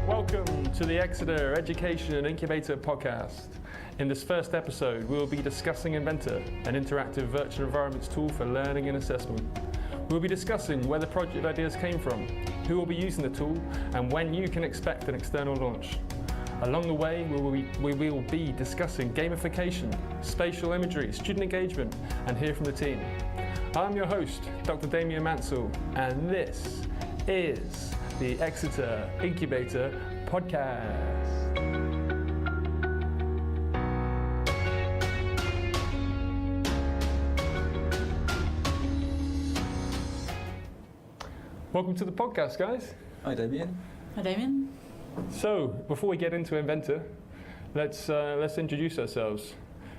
Welcome to the Exeter Education and Incubator podcast. In this first episode, we will be discussing InVEnTA, an interactive virtual environments tool for learning and assessment. We'll be discussing where the project ideas came from, who will be using the tool, and when you can expect an external launch. Along the way, we will be discussing gamification, spatial imagery, student engagement, and hear from the team. I'm your host, Dr. Damien Mansell, and this is the Exeter Incubator podcast. Welcome to the podcast, guys. Hi, Damien. Hi, Damien. So, before we get into InVEnTA, let's introduce ourselves.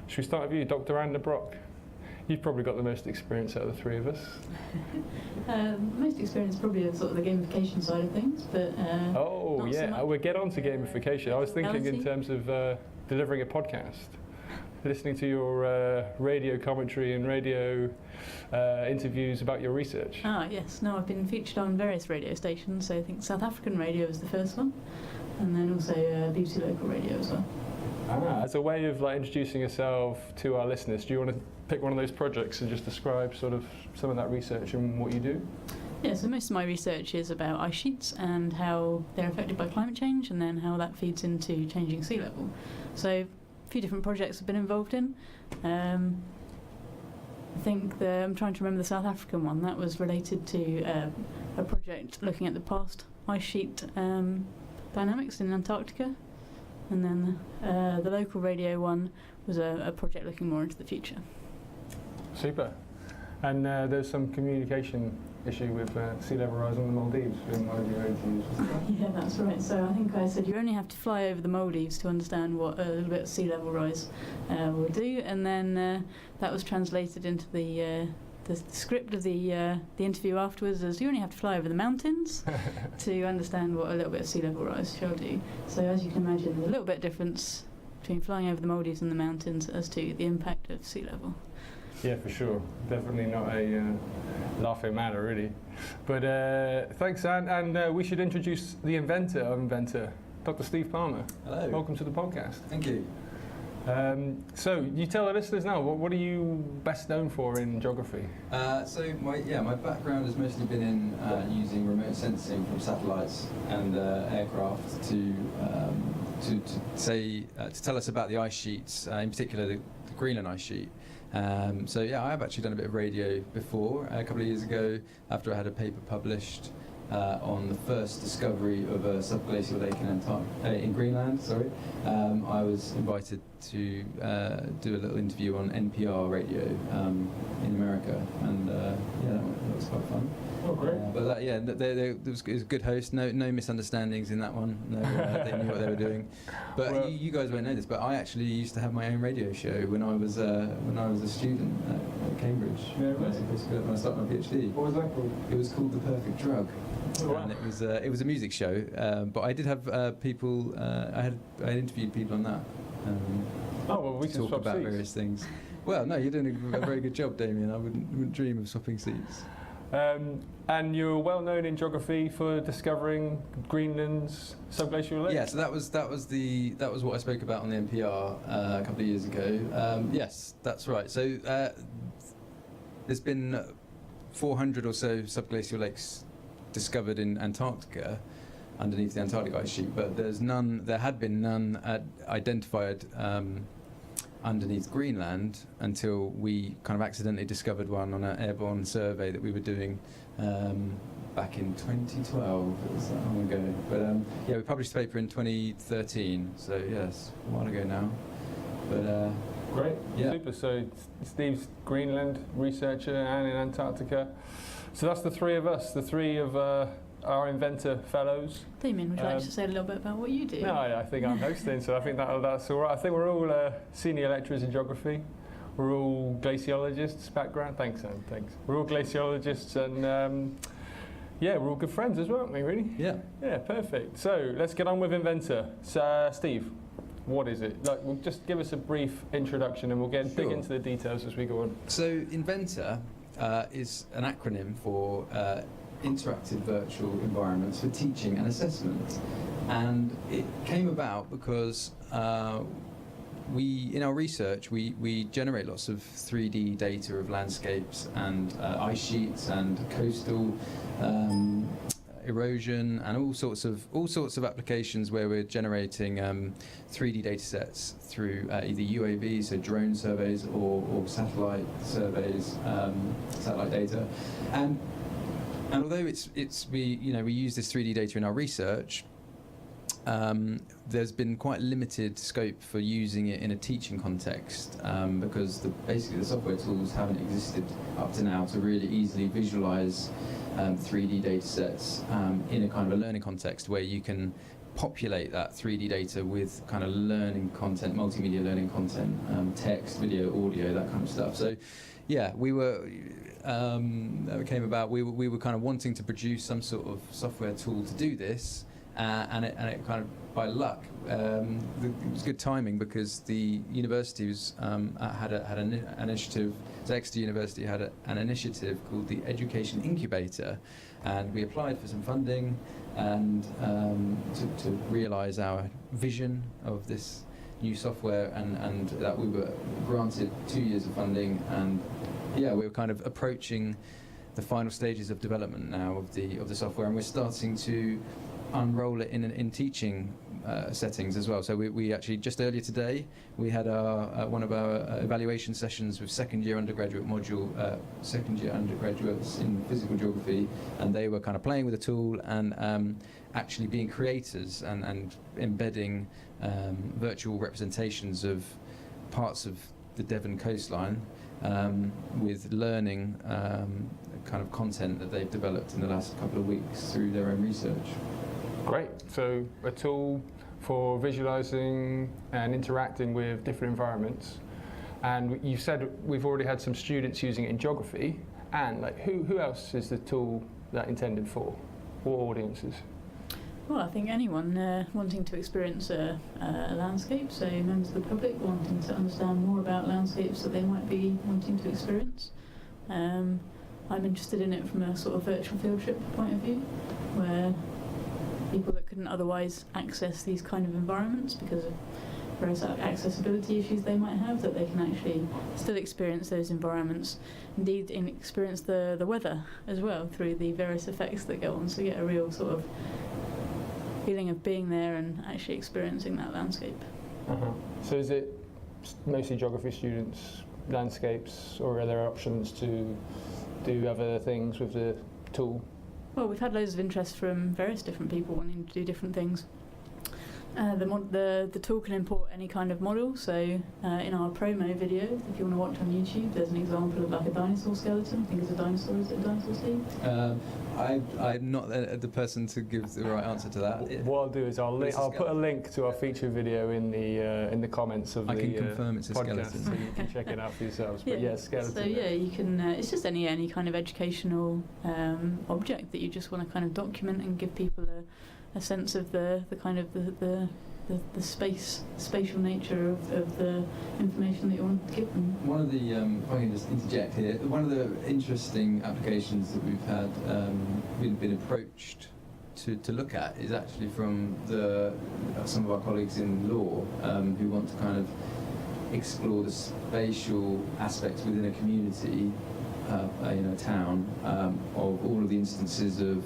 Should we start with you, Dr. Anna Brock? You've probably got the most experience out of the three of us. Most experience probably of sort of the gamification side of things, but oh yeah, so we'll get on to gamification. I was thinking in reality. terms of delivering a podcast, listening to your radio commentary and radio interviews about your research. Ah, yes. No, I've been featured on various radio stations. So I think South African radio was the first one, and then also BBC local radio as well. As a way of introducing yourself to our listeners, do you want to pick one of those projects and just describe sort of some of that research and what you do? Yeah, so most of my research is about ice sheets and how they're affected by climate change, and then how that feeds into changing sea level. So a few different projects I've been involved in. I think I'm trying to remember the South African one. That was related to a project looking at the past ice sheet dynamics in Antarctica. And then the local radio one was a project looking more into the future. Super. And there's some communication issue with sea level rise on the Maldives in one of your interviews. Yeah, that's right. So I think I said you only have to fly over the Maldives to understand what a little bit of sea level rise will do, and then that was translated into the script of the interview afterwards as you only have to fly over the mountains to understand what a little bit of sea level rise shall do. So as you can imagine, there's a little bit of difference between flying over the Maldives and the mountains as to the impact of sea level. Yeah, for sure. Definitely not a laughing matter, really. But thanks, Anne. And we should introduce the inventor of InVEnTA, Dr. Steve Ballmer. Hello. Welcome to the podcast. Thank you. So you tell the listeners now, what are you best known for in geography? So my background has mostly been in using remote sensing from satellites and aircraft to tell us about the ice sheets, in particular the Greenland ice sheet. So yeah, I have actually done a bit of radio before. A couple of years ago, after I had a paper published on the first discovery of a subglacial lake in Greenland. I was invited to do a little interview on NPR radio in America, and that was quite fun. Oh, great. There was a good host. No misunderstandings in that one. No, they knew what they were doing. But well, you guys won't know this, but I actually used to have my own radio show when I was a student at Cambridge. Yeah, really? When I started my PhD. What was that called? It was called The Perfect Drug. Oh, wow. And it was a music show. But I did have people. I interviewed people on that. We can talk about seats. various things. Well, no, you're doing a very good job, Damien. I wouldn't dream of swapping seats. And you're well known in geography for discovering Greenland's subglacial lake. Yeah, so that was what I spoke about on the NPR a couple of years ago. Yes, that's right. So there's been 400 or so subglacial lakes discovered in Antarctica, underneath the Antarctic ice sheet, but there had been none identified underneath Greenland until we kind of accidentally discovered one on an airborne survey that we were doing back in 2012. It was that long ago. But we published a paper in 2013, so yes, a while ago now. But great, yeah. Super. So Steve's Greenland researcher and in Antarctica. So that's the three of us, the three of our InVEnTA fellows. Damien, would you like to say a little bit about what you do? No, I think I'm hosting, so I think that's all right. I think we're all senior lecturers in geography. We're all glaciologists background. Thanks, Anne. Thanks. We're all glaciologists, and we're all good friends as well, aren't we? Really? Yeah. Yeah, perfect. So let's get on with InVEnTA. So, Steve, what is it? We'll just give us a brief introduction, and we'll dig into the details as we go on. So InVEnTA is an acronym for interactive virtual environments for teaching and assessment. And it came about because in our research, we generate lots of 3D data of landscapes and ice sheets and coastal erosion and all sorts of applications where we're generating 3D data sets through either UAVs, so drone surveys, or satellite surveys, satellite data. And although we use this 3D data in our research, there's been quite limited scope for using it in a teaching context because basically the software tools haven't existed up to now to really easily visualize 3D data sets in a kind of a learning context where you can populate that 3D data with kind of learning content, multimedia learning content, text, video, audio, that kind of stuff. So yeah, that came about. We were kind of wanting to produce some sort of software tool to do this. And it kind of by luck, it was good timing because the university had an initiative. So Exeter University had an initiative called the Education Incubator, and we applied for some funding and to realise our vision of this new software, and that we were granted 2 years of funding, and yeah, we were kind of approaching the final stages of development now of the software, and we're starting to unroll it in teaching settings as well. So we actually just earlier today we had one of our evaluation sessions with second year undergraduates in physical geography, and they were kind of playing with the tool and actually being creators and embedding virtual representations of parts of the Devon coastline with learning kind of content that they've developed in the last couple of weeks through their own research. Great. So a tool for visualizing and interacting with different environments. And you said we've already had some students using it in geography. And who else is the tool that intended for? What audiences? Well, I think anyone wanting to experience a landscape, so members of the public wanting to understand more about landscapes that they might be wanting to experience. I'm interested in it from a sort of virtual field trip point of view, where people that couldn't otherwise access these kind of environments because of various accessibility issues they might have, that they can actually still experience those environments, indeed experience the weather as well through the various effects that go on, so get a real sort of feeling of being there and actually experiencing that landscape. So is it mostly geography students, landscapes, or are there options to do other things with the tool? Well, we've had loads of interest from various different people wanting to do different things. The tool can import any kind of model, so in our promo video, if you want to watch on YouTube, there's an example of like a dinosaur skeleton. I think it's a dinosaur. Is it a dinosaur, Steve? I'm not the person to give the right answer to that. What I'll do is I'll put a link to our feature video in the comments of the podcast. I can confirm it's a skeleton, so you can check it out for yourselves. But yeah, skeleton. So yeah, you can. It's just any kind of educational object that you just want to kind of document and give people a sense of the kind of the spatial nature of the information that you want to give them. One of the, if I can just interject here, one of the interesting applications that we've had been approached to look at is actually from some of our colleagues in law who want to kind of explore the spatial aspects within a community, a town, of all of the instances of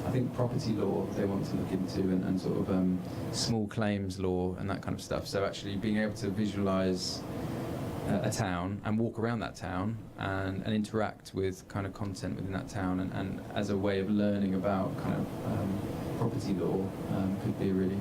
I think property law they want to look into, and sort of small claims law and that kind of stuff. So actually being able to visualise a town and walk around that town and interact with kind of content within that town, and as a way of learning about kind of property law could be really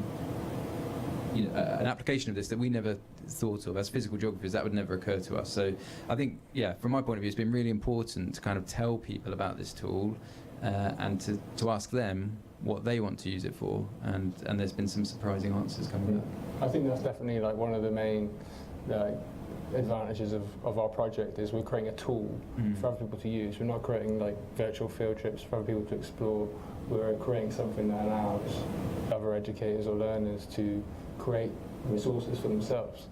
an application of this that we never thought of as physical geographers. That would never occur to us. So I think, yeah, from my point of view, it's been really important to kind of tell people about this tool. And to ask them what they want to use it for, and there's been some surprising answers coming up. I think that's definitely like one of the main advantages of our project is we're creating a tool for other people to use. We're not creating like virtual field trips for other people to explore. We're creating something that allows other educators or learners to create resources for themselves.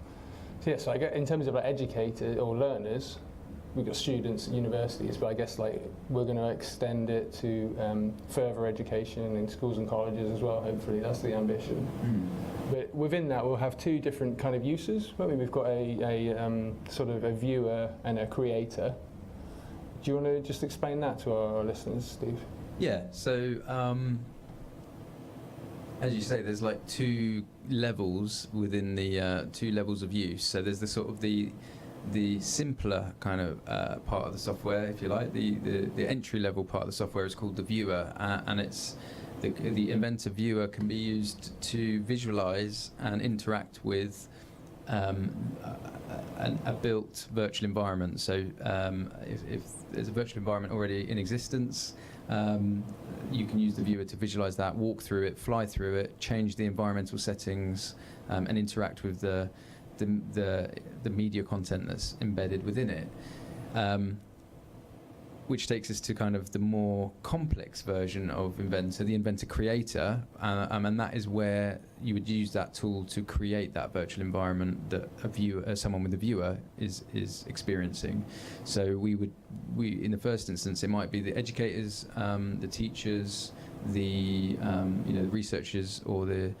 So yes, I get in terms of like educators or learners, we've got students at universities, but I guess like we're going to extend it to further education in schools and colleges as well. Hopefully, that's the ambition. But within that, we'll have two different kind of uses. Maybe we've got a sort of a viewer and a creator. Do you want to just explain that to our listeners, Steve? Yeah. So as you say, there's like two levels within the two levels of use. So there's the sort of the simpler kind of part of the software, if you like. The entry level part of the software is called the viewer, and it's the Inventor Viewer can be used to visualize and interact with a built virtual environment. So if there's a virtual environment already in existence, you can use the viewer to visualize that, walk through it, fly through it, change the environmental settings, and interact with the media content that's embedded within it. Which takes us to kind of the more complex version of InVEnTA, the Inventor Creator, and that is where you would use that tool to create that virtual environment that someone with a viewer is experiencing. So we in the first instance, it might be the educators, the teachers, the researchers, or the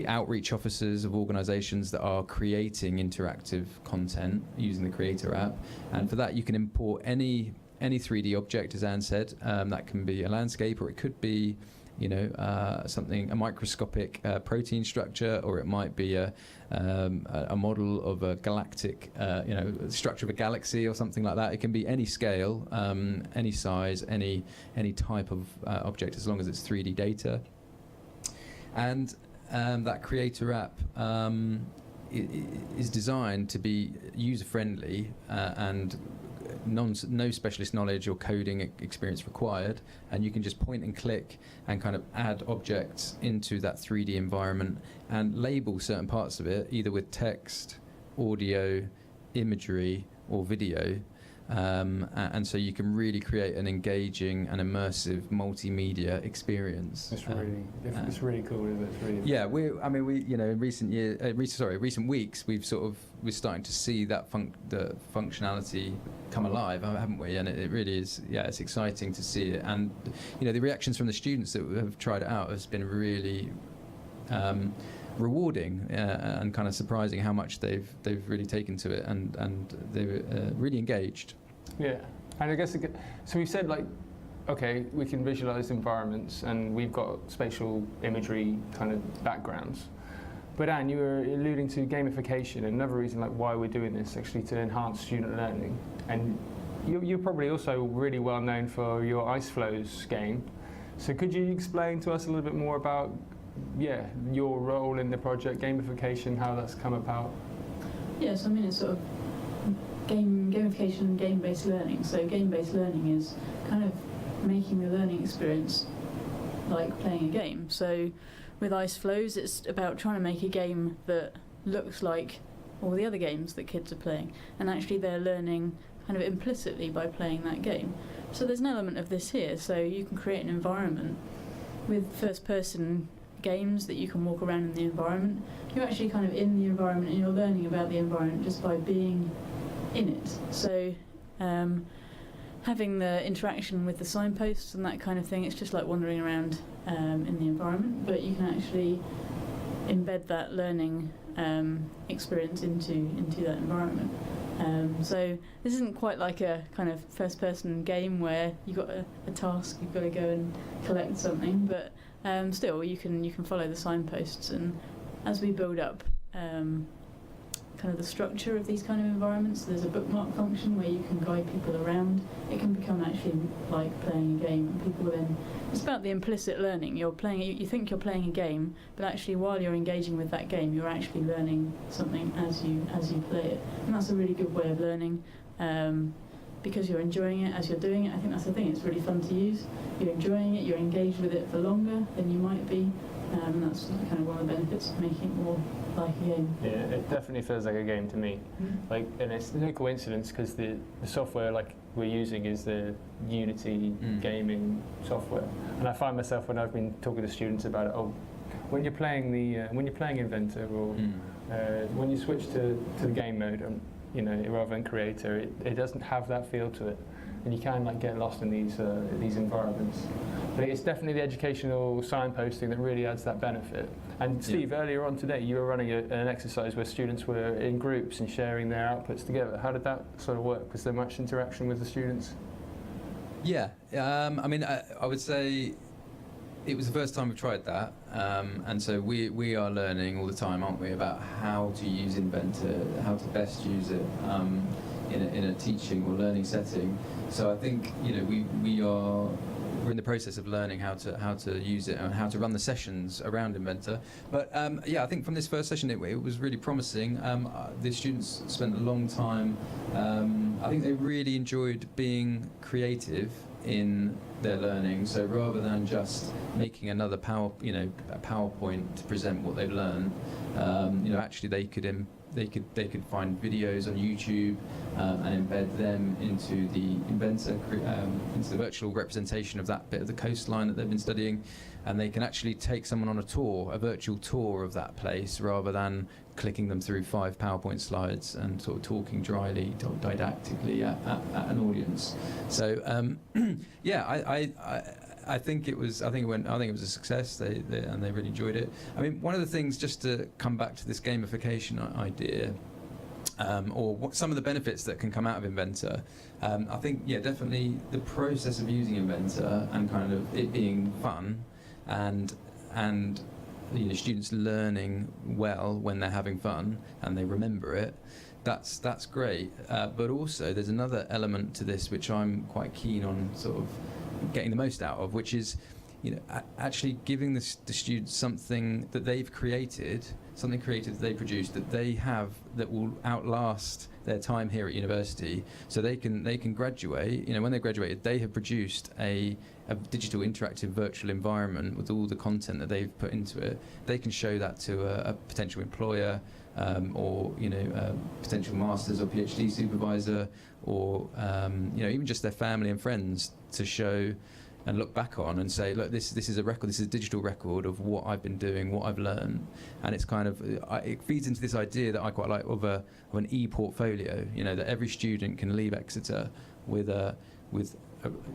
outreach officers of organisations that are creating interactive content using the Creator app, and for that you can import any 3D object, as Anne said. That can be a landscape, or it could be, a microscopic protein structure, or it might be a model of a galactic, structure of a galaxy or something like that. It can be any scale, any size, any type of object, as long as it's 3D data. And that Creator app is designed to be user-friendly and no specialist knowledge or coding experience required, and you can just point and click and kind of add objects into that 3D environment and label certain parts of it either with text, audio, imagery, or video. And so you can really create an engaging and immersive multimedia experience. It's really cool, isn't it? It's really in recent weeks, we're starting to see that the functionality come alive, haven't we? And it really is. Yeah, it's exciting to see it. And the reactions from the students that have tried it out has been really rewarding and kind of surprising how much they've really taken to it, and they're really engaged. Yeah, and I guess so. We've said okay, we can visualize environments, and we've got spatial imagery kind of backgrounds. But Anne, you were alluding to gamification, and another reason why we're doing this actually to enhance student learning. And you're probably also really well known for your Ice Flows game. So could you explain to us a little bit more about your role in the project, gamification, how that's come about? Yes, it's sort of gamification and game-based learning. So game-based learning is kind of making the learning experience like playing a game. So with Ice Flows, it's about trying to make a game that looks like all the other games that kids are playing, and actually they're learning kind of implicitly by playing that game. So there's an element of this here. So you can create an environment with first-person games that you can walk around in the environment. You're actually kind of in the environment, and you're learning about the environment just by being in it. So having the interaction with the signposts and that kind of thing, it's just like wandering around in the environment, but you can actually embed that learning experience into that environment. So this isn't quite like a kind of first-person game where you've got a task, you've got to go and collect something, but still you can follow the signposts, and as we build up kind of the structure of these kind of environments, there's a bookmark function where you can guide people around. It can become actually like playing a game, and people then, it's about the implicit learning. You think you're playing a game, but actually while you're engaging with that game, you're actually learning something as you play it, and that's a really good way of learning. Because you're enjoying it as you're doing it. I think that's the thing, it's really fun to use. You're enjoying it, you're engaged with it for longer than you might be, and that's kind of one of the benefits of making it more like a game. Yeah, it definitely feels like a game to me. And it's no coincidence, because the software we're using is the Unity gaming software, and I find myself, when I've been talking to students about it, when you're playing Inventor, or when you switch to the game mode, rather than Creator, it doesn't have that feel to it, and you can like get lost in these environments. But it's definitely the educational signposting that really adds that benefit. And Steve, earlier on today, you were running an exercise where students were in groups and sharing their outputs together. How did that sort of work? Was there much interaction with the students? Yeah, I mean, I would say it was the first time we've tried that, and so we are learning all the time, aren't we, about how to use InVEnTA, how to best use it in a teaching or learning setting. So I think we're in the process of learning how to use it and how to run the sessions around InVEnTA. But I think from this first session it was really promising. The students spent a long time. I think they really enjoyed being creative in their learning. So rather than just making another a PowerPoint to present what they've learned, actually they could find videos on YouTube and embed them into the InVEnTA, into the virtual representation of that bit of the coastline that they've been studying, and they can actually take someone on a virtual tour of that place, rather than clicking them through 5 PowerPoint slides and sort of talking dryly, didactically at an audience. So I think it was a success. They really enjoyed it. I mean, one of the things, just to come back to this gamification idea, or some of the benefits that can come out of InVEnTA, I think definitely the process of using InVEnTA and kind of it being fun, and students learning well when they're having fun and they remember it. That's great. But also there's another element to this which I'm quite keen on sort of getting the most out of, which is actually giving the students something that they've created, something creative that they produced, that they have, that will outlast their time here at university, so they can graduate. When they graduated, they have produced a digital interactive virtual environment with all the content that they've put into it. They can show that to a potential employer, or a potential master's or PhD supervisor, or even just their family and friends, to show and look back on and say, look, this is a record, this is a digital record of what I've been doing, what I've learned. And it's kind of, it feeds into this idea that I quite like of an e-portfolio, that every student can leave Exeter with a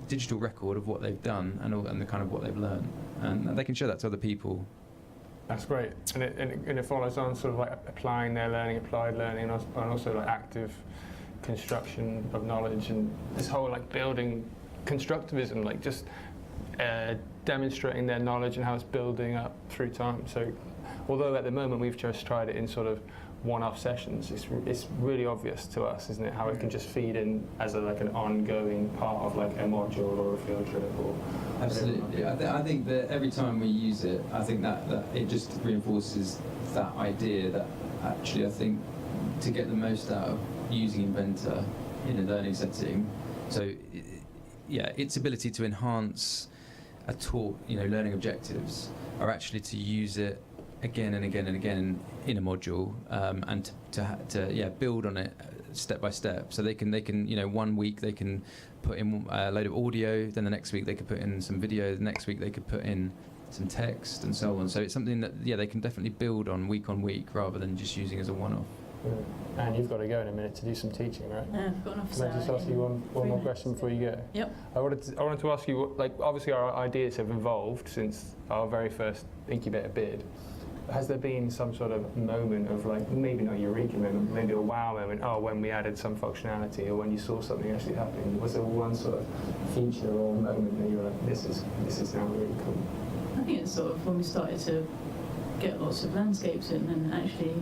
digital record of what they've done and the kind of what they've learned. And they can show that to other people. That's great. And it follows on sort of like applying their learning, applied learning, and also like active construction of knowledge, and this whole like building constructivism, like just demonstrating their knowledge and how it's building up through time. So although at the moment we've just tried it in sort of one-off sessions, it's really obvious to us, isn't it, how it can just feed in as an ongoing part of like a module or a field trip or absolutely. I think that every time we use it, I think that it just reinforces that idea that actually I think to get the most out of using InVEnTA in a learning setting, so its ability to enhance a taught learning objectives are actually to use it again and again and again in a module, and to build on it step by step. So they can 1 week they can put in a load of audio, then the next week they could put in some video, the next week they could put in some text, and so on. So it's something that they can definitely build on week, rather than just using as a one-off. And you've got to go in a minute to do some teaching, right? Yeah, I've got enough. Can I just ask you one more question before you go? Yep. I wanted to ask you, obviously our ideas have evolved since our very first Incubator bid. Has there been some sort of moment of maybe not a eureka moment, maybe a wow moment, when we added some functionality, or when you saw something actually happening? Was there one sort of feature or moment that you were like, this is now really cool? I think it's sort of when we started to get lots of landscapes in, and actually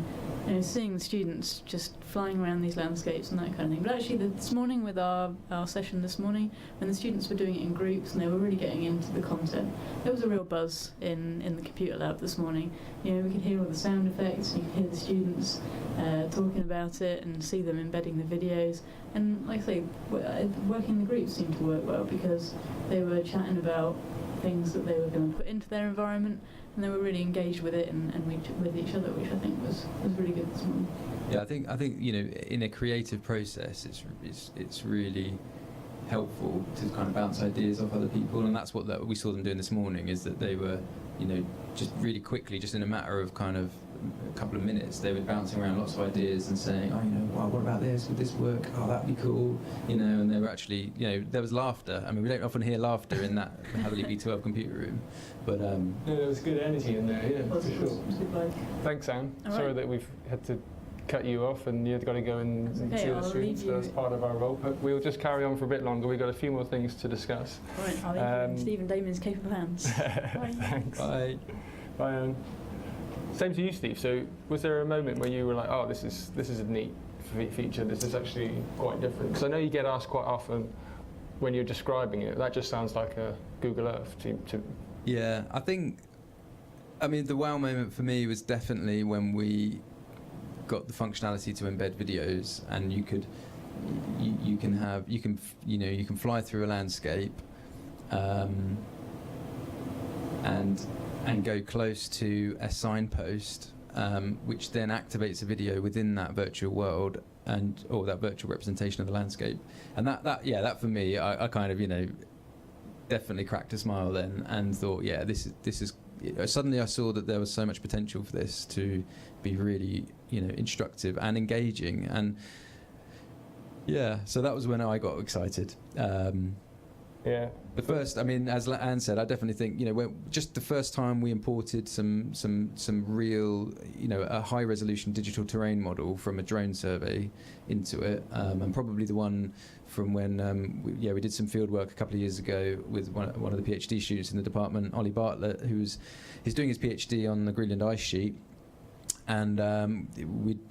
seeing the students just flying around these landscapes and that kind of thing. But actually this morning with our session this morning, when the students were doing it in groups and they were really getting into the content, there was a real buzz in the computer lab this morning. We could hear all the sound effects, you could hear the students talking about it and see them embedding the videos. And like I say, working in the groups seemed to work well, because they were chatting about things that they were going to put into their environment, and they were really engaged with it and with each other, which I think was really good this morning. Yeah, I think in a creative process, it's really helpful to kind of bounce ideas off other people, and that's what we saw them doing this morning. Is that they were just really quickly, just in a matter of kind of a couple of minutes, they were bouncing around lots of ideas and saying, oh, you know, well, what about this? Would this work? Oh, that'd be cool. You know, and they were actually, you know, there was laughter. I mean, we don't often hear laughter in that Hadley B12 computer room, but yeah, there was good energy in there. Yeah, for sure. Thanks, Anne. All Sorry right. that we've had to cut you off and you've got to go and Okay, see the I'll students. leave you- That's part of our role. But we'll just carry on for a bit longer. We've got a few more things to discuss. All right, I'll leave you in Steve and Damien's capable hands. Bye. Thanks. bye. Bye, Anne. Same to you, Steve. So, was there a moment where you were like, "Oh, this is a neat feature. This is actually quite different"? Because I know you get asked quite often when you're describing it. That just sounds like a Google Earth. Yeah, I mean, the wow moment for me was definitely when we got the functionality to embed videos, and you can fly through a landscape, and go close to a signpost, which then activates a video within that virtual world or that virtual representation of the landscape. And that for me, I kind of, you know, definitely cracked a smile then and thought, yeah, this is. Suddenly I saw that there was so much potential for this to be really, you know, instructive and engaging, and yeah, so that was when I got excited. Yeah. But first, I mean, as Anne said, I definitely think, you know, just the first time we imported some real, you know, a high resolution digital terrain model from a drone survey into it, and probably the one from when we did some field work a couple of years ago with one of the PhD students in the department, Ollie Bartlett, he's doing his PhD on the Greenland ice sheet. And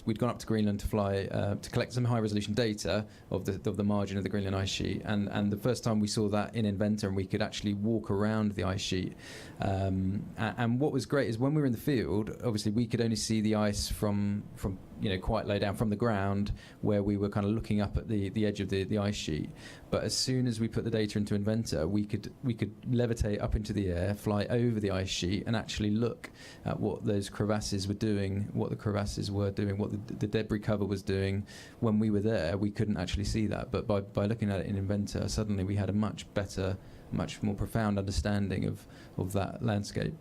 we'd gone up to Greenland to fly to collect some high-resolution data of the margin of the Greenland ice sheet. And the first time we saw that in InVEnTA, and we could actually walk around the ice sheet. And what was great is when we were in the field, obviously we could only see the ice from you know, quite low down from the ground, where we were kind of looking up at the edge of the ice sheet. But as soon as we put the data into InVEnTA, we could levitate up into the air, fly over the ice sheet, and actually look at what those crevasses were doing, what the debris cover was doing. When we were there, we couldn't actually see that. But by looking at it in InVEnTA, suddenly we had a much better, much more profound understanding of that landscape.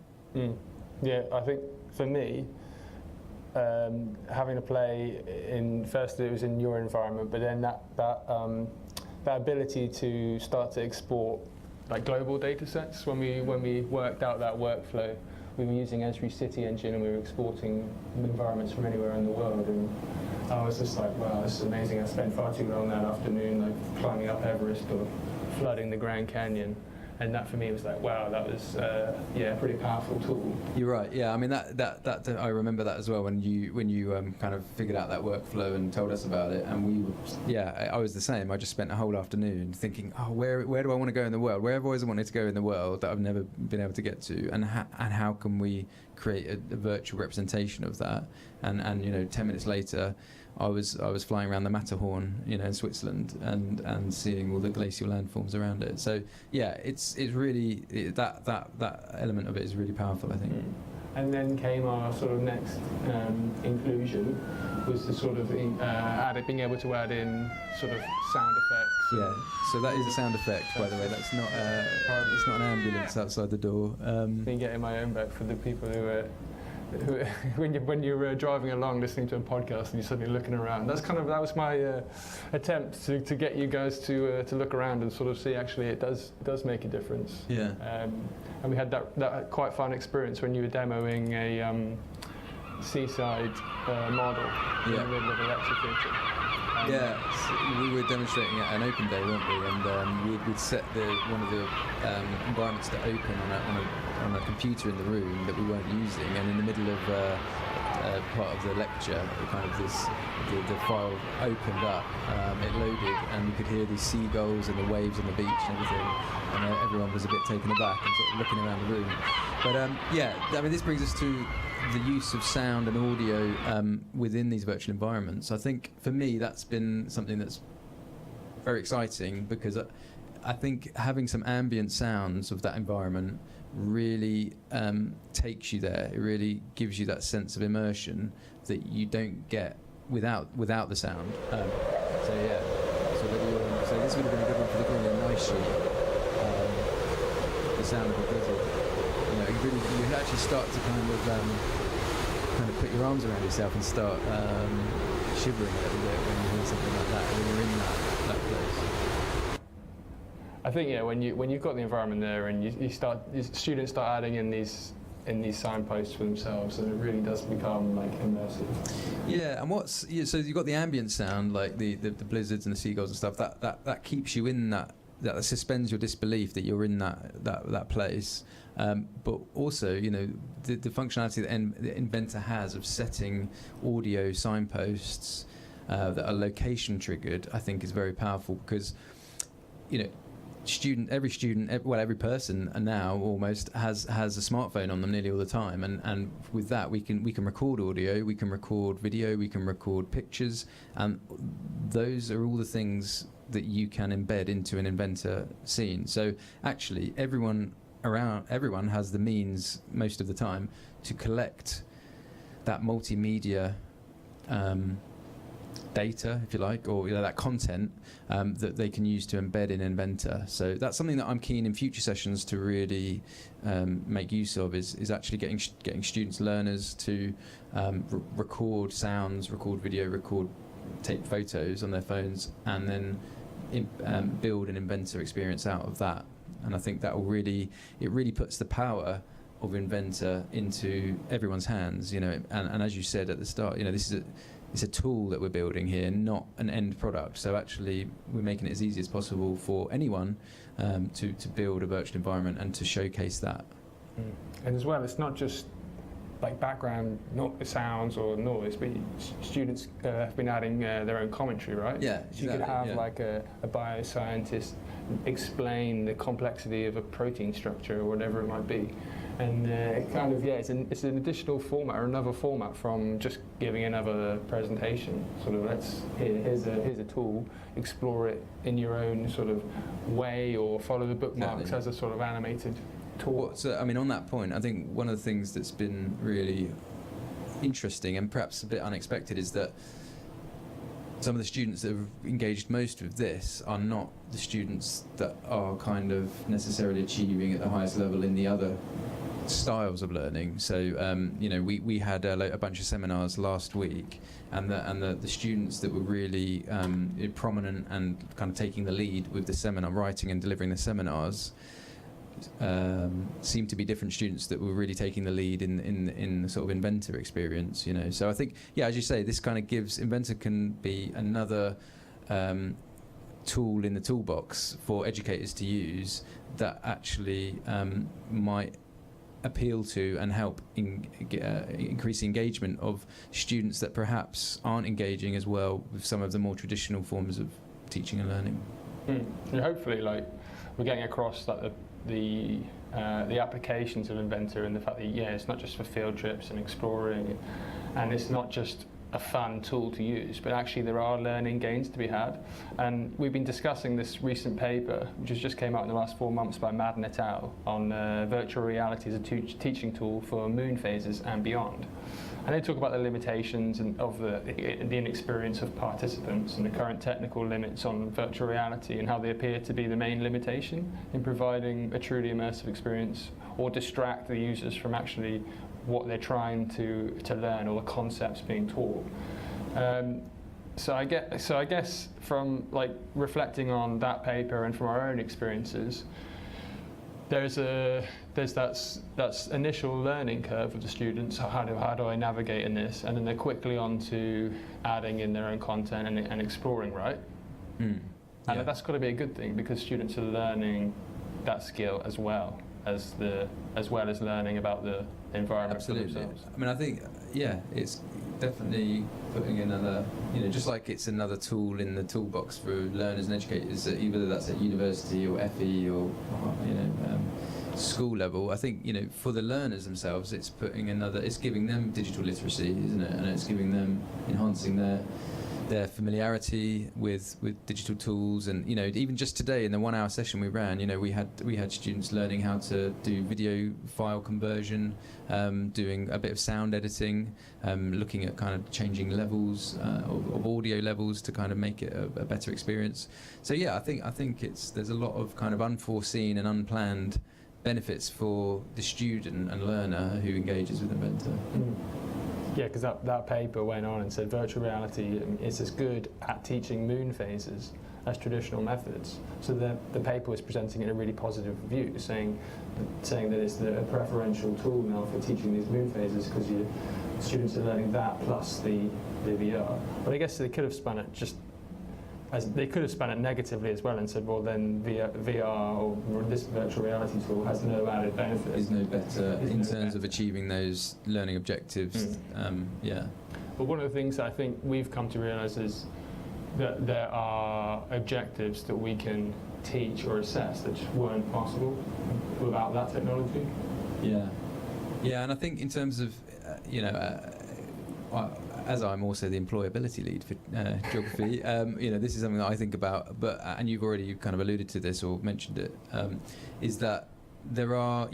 Yeah, I think for me, having a play in, first it was in your environment, but then that ability to start to export like global data sets. When we worked out that workflow, we were using Esri City Engine, and we were exporting environments from anywhere in the world, and I was just like, wow, this is amazing. I spent far too long that afternoon like climbing up Everest or flooding the Grand Canyon. And that for me was like, wow, that was a pretty powerful tool. You're right. Yeah, I mean that I remember that as well when you kind of figured out that workflow and told us about it. And I was the same. I just spent a whole afternoon thinking, oh, where do I want to go in the world? Where have I always wanted to go in the world that I've never been able to get to? And how can we create a virtual representation of that? And you know, 10 minutes later, I was flying around the Matterhorn, you know, in Switzerland, and seeing all the glacial landforms around it. So yeah, it's really that element of it is really powerful, I think. And then came our sort of next inclusion, was the sort of being able to add in sort of sound effects. Yeah, so that is a sound effect, by the way. That's not it's not an ambulance outside the door. Been getting my own back for the people who when you're driving along listening to a podcast and you're suddenly looking around. That was my attempt to get you guys to look around and sort of see actually it does make a difference. Yeah. And we had that quite fun experience when you were demoing a seaside model in the middle of a lecture theatre. Yeah, so we were demonstrating at an open day, weren't we? And we'd set one of the environments to open on a computer in the room that we weren't using, and in the middle of part of the lecture, the file opened up, it loaded, and you could hear these seagulls and the waves on the beach and everything, and everyone was a bit taken aback and sort of looking around the room. But I mean, this brings us to the use of sound and audio within these virtual environments. I think for me that's been something that's very exciting, because I think having some ambient sounds of that environment really takes you there. It really gives you that sense of immersion that you don't get without the sound. So this would have been a good one for the Greenland ice sheet. The sound of a blizzard. You know, you actually start to kind of kind of put your arms around yourself and start shivering a little bit when you hear something like that, when you're in that place. I think when you've got the environment there and students start adding in these signposts for themselves, and it really does become like immersive. Yeah, and so you've got the ambient sound, like the blizzards and the seagulls and stuff. That keeps you in that suspends your disbelief that you're in that place. But also, the functionality that Inventor has of setting audio signposts that are location triggered, I think, is very powerful, because every person now almost has a smartphone on them nearly all the time, and with that we can record audio, we can record video, we can record pictures, and those are all the things that you can embed into an Inventor scene. So actually everyone has the means most of the time to collect that multimedia data, if you like, or that content that they can use to embed in Inventor. So that's something that I'm keen in future sessions to really make use of, is actually getting students, learners to record sounds, record video, take photos on their phones, and then build an Inventor experience out of that. And I think that really puts the power of Inventor into everyone's hands, and as you said at the start, it's a tool that we're building here, not an end product. So actually we're making it as easy as possible for anyone to build a virtual environment and to showcase that. And as well, it's not just like background sounds or noise, but students have been adding their own commentary, right? Yeah, so you could have like a bioscientist explain the complexity of a protein structure or whatever it might be. And it kind of, it's an additional format, or another format from just giving another presentation. Sort of, here's a tool, explore it in your own sort of way, or follow the bookmarks as a sort of animated tool. On that point, I think one of the things that's been really interesting and perhaps a bit unexpected is that some of the students that have engaged most with this are not the students that are kind of necessarily achieving at the highest level in the other styles of learning. So we had a bunch of seminars last week, and the students that were really prominent and kind of taking the lead with the seminar, writing and delivering the seminars, seemed to be different students that were really taking the lead in the sort of Inventor experience. So I think, as you say, this kind of gives Inventor can be another tool in the toolbox for educators to use that actually might appeal to and help increase the engagement of students that perhaps aren't engaging as well with some of the more traditional forms of teaching and learning. And hopefully, we're getting across the applications of Inventor, and the fact that it's not just for field trips and exploring, and it's not just a fun tool to use, but actually there are learning gains to be had. And we've been discussing this recent paper, which has just came out in the last 4 months by Madden et al. On virtual reality as a teaching tool for moon phases and beyond. And they talk about the limitations of the inexperience of participants and the current technical limits on virtual reality, and how they appear to be the main limitation in providing a truly immersive experience, or distract the users from actually what they're trying to learn, or the concepts being taught. So I guess from reflecting on that paper and from our own experiences, there's that initial learning curve of the students. How do I navigate in this? And then they're quickly on to adding in their own content and exploring, right? And that's got to be a good thing, because students are learning that skill as well as learning about the environment for themselves. I think it's definitely putting another, just like it's another tool in the toolbox for learners and educators, whether that's at university or FE or school level. I think for the learners themselves, it's giving them digital literacy, isn't it? And it's giving them, enhancing their familiarity with digital tools. And even just today in the 1 hour session we ran, we had students learning how to do video file conversion, doing a bit of sound editing, looking at kind of changing levels of audio levels to kind of make it a better experience. So I think there's a lot of kind of unforeseen and unplanned benefits for the student and learner who engages with Inventor. Yeah, because that paper went on and said virtual reality is as good at teaching moon phases as traditional methods. So the paper was presenting it in a really positive view, saying that it's a preferential tool now for teaching these moon phases because your students are learning that plus the VR. But I guess they could have spun it negatively as well and said, well, then VR or this virtual reality tool has no added benefit. Is no better in terms of achieving those learning objectives. Yeah. But one of the things that I think we've come to realise is that there are objectives that we can teach or assess that just weren't possible without that technology. Yeah, and I think in terms of, as I'm also the employability lead for geography, this is something that I think about, and you've already kind of alluded to this or mentioned it, is that there are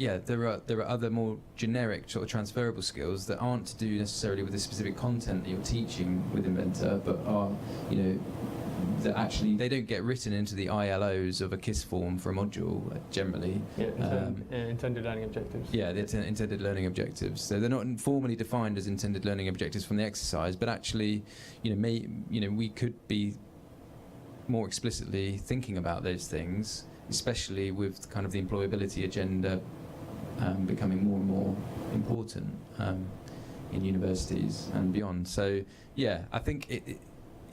other more generic sort of transferable skills that aren't to do necessarily with the specific content that you're teaching with InVEnTA, but are, that actually they don't get written into the ILOs of a KISS form for a module generally. Intended learning objectives. Yeah, the intended learning objectives. So they're not formally defined as intended learning objectives from the exercise, but actually, we could be more explicitly thinking about those things, especially with kind of the employability agenda becoming more and more important in universities and beyond. So yeah, I think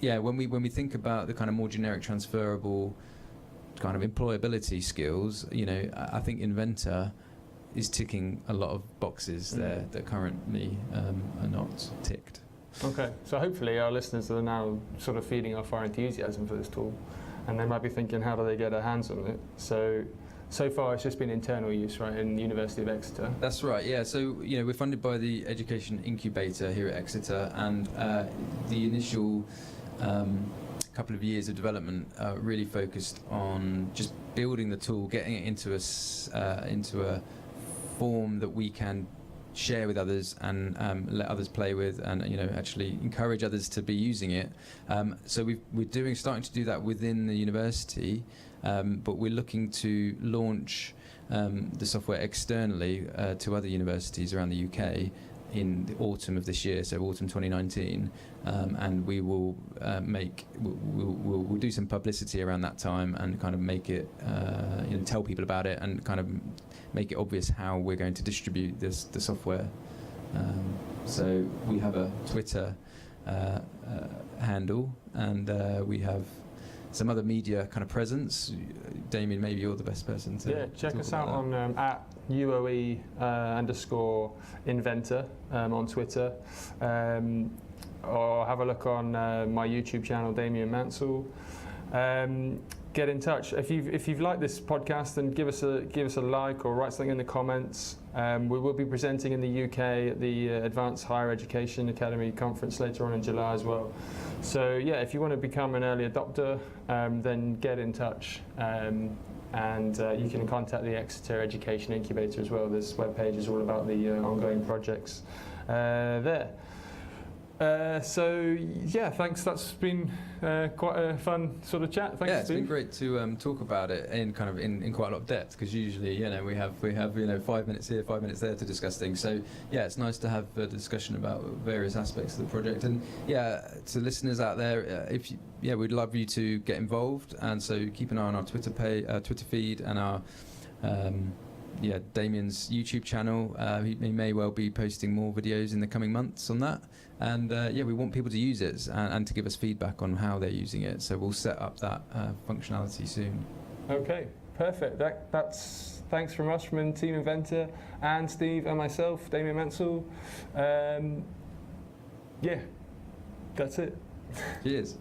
when we think about the kind of more generic transferable kind of employability skills, I think InVEnTA is ticking a lot of boxes there that currently are not ticked. Okay, so hopefully our listeners are now sort of feeding off our enthusiasm for this tool, and they might be thinking, how do they get their hands on it? So far it's just been internal use, right, in the University of Exeter? That's right, yeah. So, we're funded by the Education Incubator here at Exeter, and the initial couple of years of development really focused on just building the tool, getting it into a form that we can share with others and let others play with, and actually encourage others to be using it. So we're starting to do that within the university, but we're looking to launch the software externally to other universities around the UK in the autumn of this year, so autumn 2019, and we will we'll do some publicity around that time and kind of make it tell people about it and kind of make it obvious how we're going to distribute the software. So we have a Twitter handle, and we have some other media kind of presence. Damien, maybe you're the best person to check talk us out about on at UOE _InVEnTA on Twitter, or have a look on my YouTube channel, Damien Mansell. Get in touch if you've liked this podcast, then give us a like or write something in the comments. We will be presenting in the UK at the Advanced Higher Education Academy conference later on in July as well. So yeah, if you want to become an early adopter, then get in touch, and you can contact the Exeter Education Incubator as well. This webpage is all about the ongoing projects there. So yeah, thanks. That's been quite a fun sort of chat. Thanks, yeah, it's Steve. been great to talk about it in kind of in quite a lot of depth, because usually we have 5 minutes here, 5 minutes there to discuss things. So yeah, it's nice to have a discussion about various aspects of the project. And yeah, to listeners out there, we'd love you to get involved, and so keep an eye on our Twitter feed and our Damien's YouTube channel. He may well be posting more videos in the coming months on that. And we want people to use it and to give us feedback on how they're using it. So we'll set up that functionality soon. Okay, perfect. That's thanks from us from Team InVEnTA, and Steve and myself, Damien Mansell. That's it. Cheers.